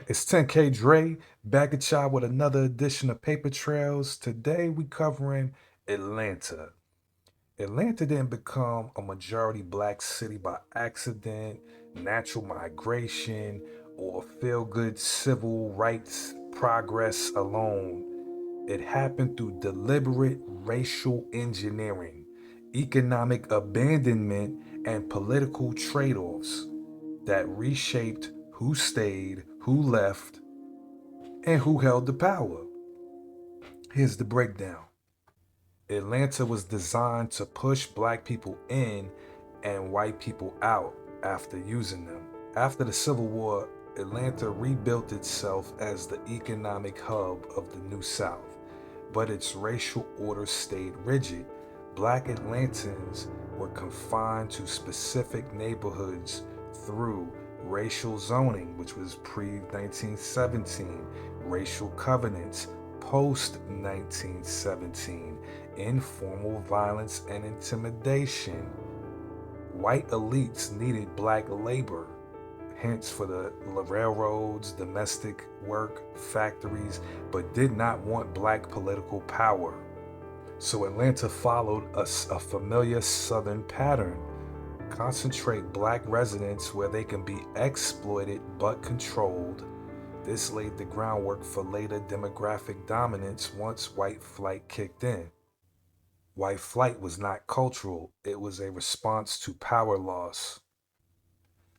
It's 10K Dre back at y'all with another edition of Paper Trails. Today we covering Atlanta. Atlanta didn't become a majority black city by accident, natural migration, or feel good civil rights progress alone. It happened through deliberate racial engineering, economic abandonment, and political trade offs that reshaped who stayed, who left, and who held the power. Here's the breakdown. Atlanta was designed to push black people in and white people out after using them. After the Civil War, Atlanta rebuilt itself as the economic hub of the New South, but its racial order stayed rigid. Black Atlantans were confined to specific neighborhoods through racial zoning, which was pre 1917, racial covenants post 1917, informal violence and intimidation. White elites needed black labor, hence for the railroads, domestic work, factories, but did not want black political power. So Atlanta followed a familiar southern pattern. Concentrate black residents where they can be exploited but controlled. This laid the groundwork for later demographic dominance once white flight kicked in. White flight was not cultural, it was a response to power loss.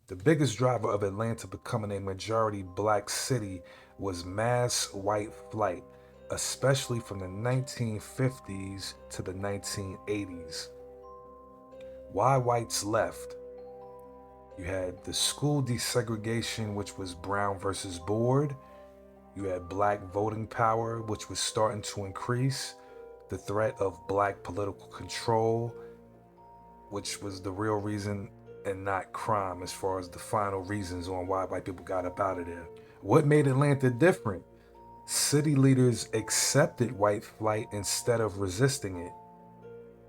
The biggest driver of Atlanta becoming a majority black city was mass white flight, especially from the 1950s to the 1980s. Why whites left? You had the school desegregation, which was Brown versus Board. You had black voting power, which was starting to increase. The threat of black political control, which was the real reason and not crime as far as the final reasons on why white people got up out of there. What made Atlanta different? City leaders accepted white flight instead of resisting it.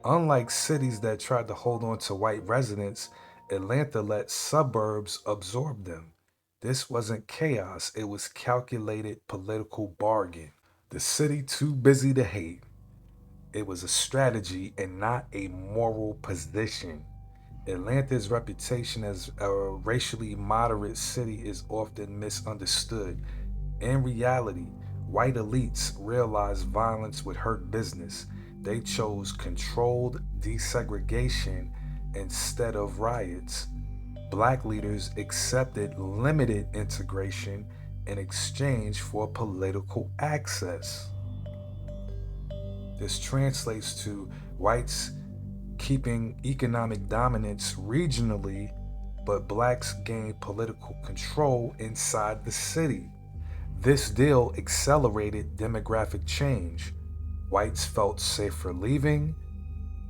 Unlike cities that tried to hold on to white residents, Atlanta let suburbs absorb them. This wasn't chaos, it was calculated political bargain. The city too busy to hate. It was a strategy and not a moral position. Atlanta's reputation as a racially moderate city is often misunderstood. In reality, white elites realized violence would hurt business. They chose controlled desegregation instead of riots. Black leaders accepted limited integration in exchange for political access. This translates to whites keeping economic dominance regionally, but blacks gained political control inside the city. This deal accelerated demographic change. Whites felt safer leaving,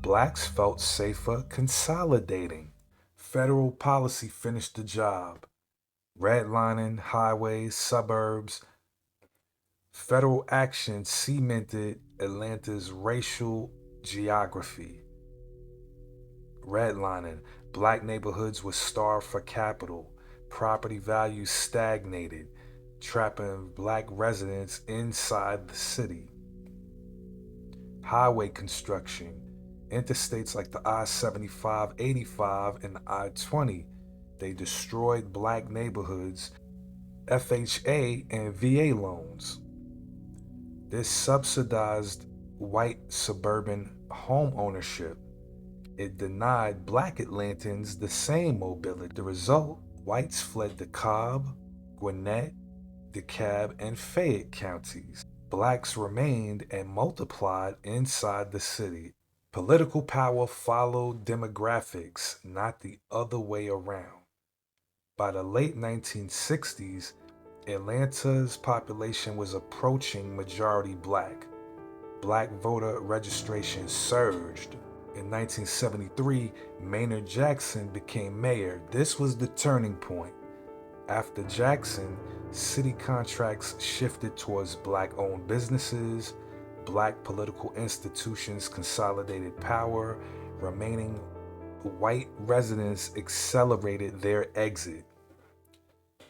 blacks felt safer consolidating. Federal policy finished the job. Redlining highways, suburbs. Federal action cemented Atlanta's racial geography. Redlining, black neighborhoods were starved for capital. Property values stagnated, trapping black residents inside the city. Highway construction, interstates like the I-75, 85, and the I-20, they destroyed black neighborhoods. FHA and VA loans. This subsidized white suburban home ownership. It denied black Atlantans the same mobility. The result, whites fled to Cobb, Gwinnett, DeKalb, and Fayette counties. Blacks remained and multiplied inside the city. Political power followed demographics, not the other way around. By the late 1960s, Atlanta's population was approaching majority black. Black voter registration surged. In 1973, Maynard Jackson became mayor. This was the turning point. After Jackson, city contracts shifted towards black owned businesses, black political institutions consolidated power, remaining white residents accelerated their exit.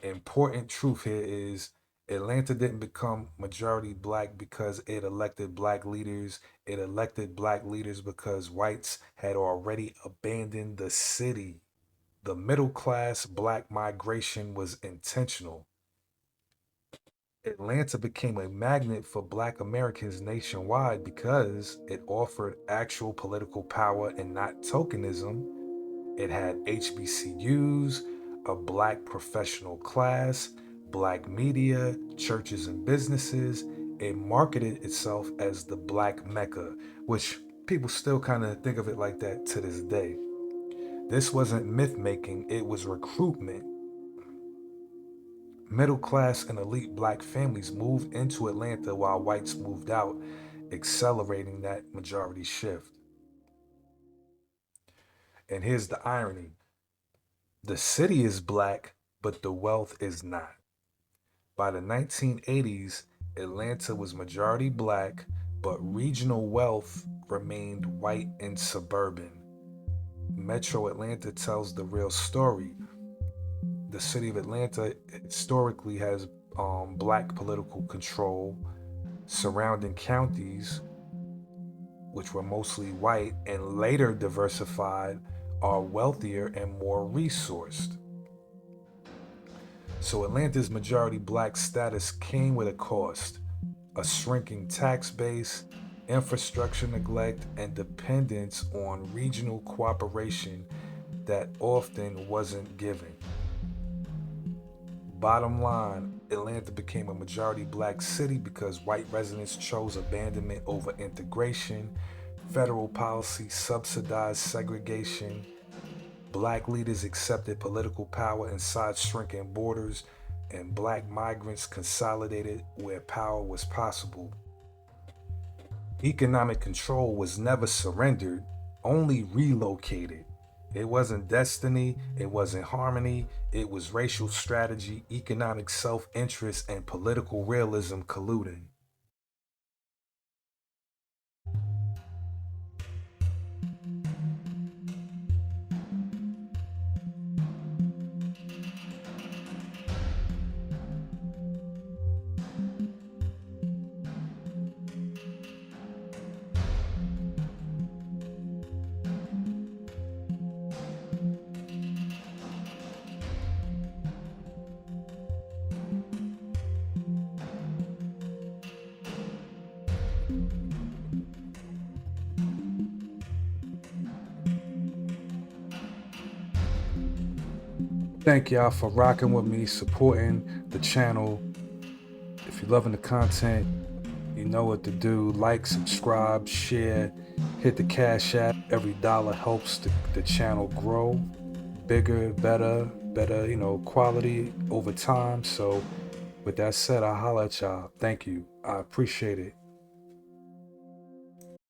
Important truth here is Atlanta didn't become majority black because it elected black leaders. It elected black leaders because whites had already abandoned the city. The middle class black migration was intentional. Atlanta became a magnet for black Americans nationwide because it offered actual political power and not tokenism. It had HBCUs, a black professional class, black media, churches and businesses. It marketed itself as the Black Mecca, which people still kind of think of it like that to this day. This wasn't myth making, it was recruitment. Middle class and elite black families moved into Atlanta while whites moved out, accelerating that majority shift. And here's the irony: the city is black, but the wealth is not. By the 1980s, Atlanta was majority black, but regional wealth remained white and suburban. Metro Atlanta tells the real story. The city of Atlanta historically has black political control. Surrounding counties, which were mostly white and later diversified, are wealthier and more resourced. So Atlanta's majority black status came with a cost: a shrinking tax base, infrastructure neglect, and dependence on regional cooperation that often wasn't given. Bottom line, Atlanta became a majority black city because white residents chose abandonment over integration. Federal policy subsidized segregation. Black leaders accepted political power inside shrinking borders, and black migrants consolidated where power was possible. Economic control was never surrendered, only relocated. It wasn't destiny, it wasn't harmony, it was racial strategy, economic self interest, and political realism colluding. Thank y'all for rocking with me, supporting the channel. If you're loving the content, you know what to do. Like, subscribe, share, hit the Cash App. Every dollar helps the channel grow bigger, better, quality over time. So with that said, I'll holler at y'all. Thank you. I appreciate it.